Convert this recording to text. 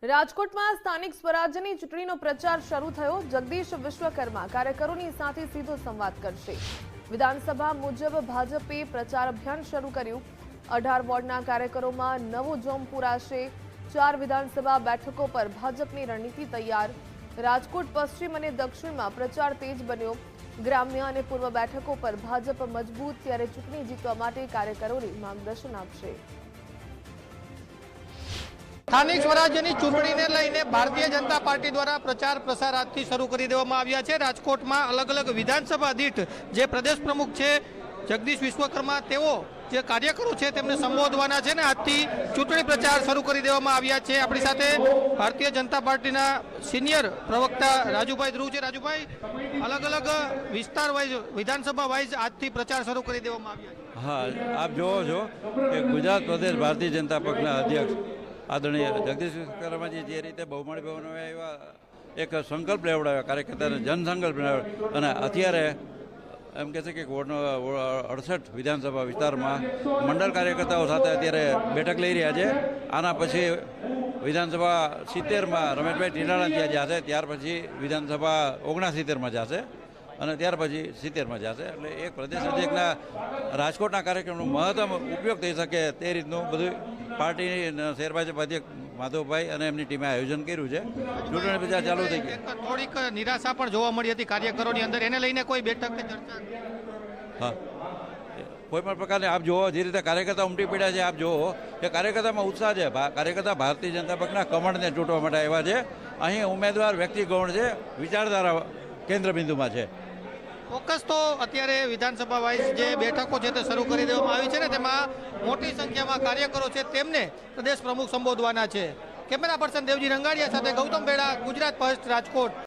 રાજકોટમાં સ્થાનિક સ્વરાજ્યની ચૂંટણીનો પ્રચાર શરૂ થયો। જગદીશ વિશ્વકર્મા કાર્યકરોની સાથે સીધો સંવાદ કરશે। વિધાનસભા મુજબ ભાજપે પ્રચાર અભિયાન શરૂ કર્યું। 18 વોર્ડના કાર્યકરોમાં નવો જોમ પૂરાશે। 4 વિધાનસભા બેઠકો પર ભાજપની રણનીતિ તૈયાર। રાજકોટ પશ્ચિમ અને દક્ષિણમાં પ્રચાર તેજ બન્યો। ગ્રામ્ય અને પૂર્વ બેઠકો પર ભાજપ મજબૂત, ત્યારે ચૂંટણી જીતવા માટે કાર્યકરોને માર્ગદર્શન આપશે। સ્થાનિક સ્વરાજ્યની ચૂંટણીને લઈને ભારતીય જનતા પાર્ટી દ્વારા પ્રચાર પ્રસાર આજથી શરૂ કરી દેવામાં આવ્યા છે। રાજકોટમાં અલગ અલગ વિધાનસભા દીઠ જે પ્રદેશ પ્રમુખ છે જગદીશ વિશ્વકર્મા, તેઓ જે કાર્યકરો છે તેમને સંબોધવાના છે ને આજથી ચૂંટણી પ્રચાર શરૂ કરી દેવામાં આવ્યા છે। આપણી સાથે ભારતીય જનતા પાર્ટીના સિનિયર પ્રવક્તા રાજુભાઈ ધ્રુવ છે। રાજુભાઈ, અલગ અલગ વિસ્તાર વાઇઝ, વિધાનસભા વાઇઝ આજથી પ્રચાર શરૂ કરી દેવામાં આવ્યા છે। હા, આપ જોવો છો કે ગુજરાત પ્રદેશ ભારતીય જનતા પક્ષના અધ્યક્ષ આદરણીય જગદીશ વિશ્વકર્માજી જે રીતે બહુમાળી ભવનમાં એવા એક સંકલ્પ લેવડાવ્યા, કાર્યકર્તાને જનસંકલ્પ લેવડાવ્યો, અને અત્યારે એમ કહે છે કે 68 વિધાનસભા વિસ્તારમાં મંડળ કાર્યકર્તાઓ સાથે અત્યારે બેઠક લઈ રહ્યા છે। આના પછી વિધાનસભા 70માં રમેશભાઈ ટીનાળા ત્યાં જશે, ત્યાર પછી વિધાનસભા 69માં જશે અને ત્યાર પછી 70માં જશે। એટલે એક પ્રદેશ અધ્યક્ષના રાજકોટના કાર્યક્રમનો મહત્તમ ઉપયોગ થઈ શકે તે રીતનું બધું પાર્ટી શહેર ભાજપ અધ્યક્ષ માધવભાઈ અને એમની ટીમે આયોજન કર્યું છે। ચૂંટણી પ્રચાર ચાલુ થઈ ગઈ। થોડીક નિરાશા પણ જોવા મળી હતી કાર્યકરોની અંદર, એને લઈને કોઈ બેઠક કે ચર્ચા? હા, કોઈ પણ પ્રકારની આપ જુઓ જે રીતે કાર્યકર્તા ઉમટી પડ્યા છે, આપ જુઓ કે કાર્યકર્તામાં ઉત્સાહ છે। કાર્યકર્તા ભારતીય જનતા પક્ષના કમળને ચૂંટવા માટે આવ્યા છે। અહીં ઉમેદવાર વ્યક્તિ ગૌણ છે, વિચારધારા કેન્દ્રબિંદુમાં છે। ચોક્કસ તો અત્યારે વિધાનસભા વાઇઝ જે બેઠકો છે તે શરૂ કરી દેવામાં આવી છે ને તેમાં મોટી સંખ્યામાં કાર્યકરો છે તેમને પ્રદેશ પ્રમુખ સંબોધવાના છે। કેમેરા પર્સન દેવજી રંગાડિયા સાથે ગૌતમ બેડા, ગુજરાત ફર્સ્ટ, રાજકોટ।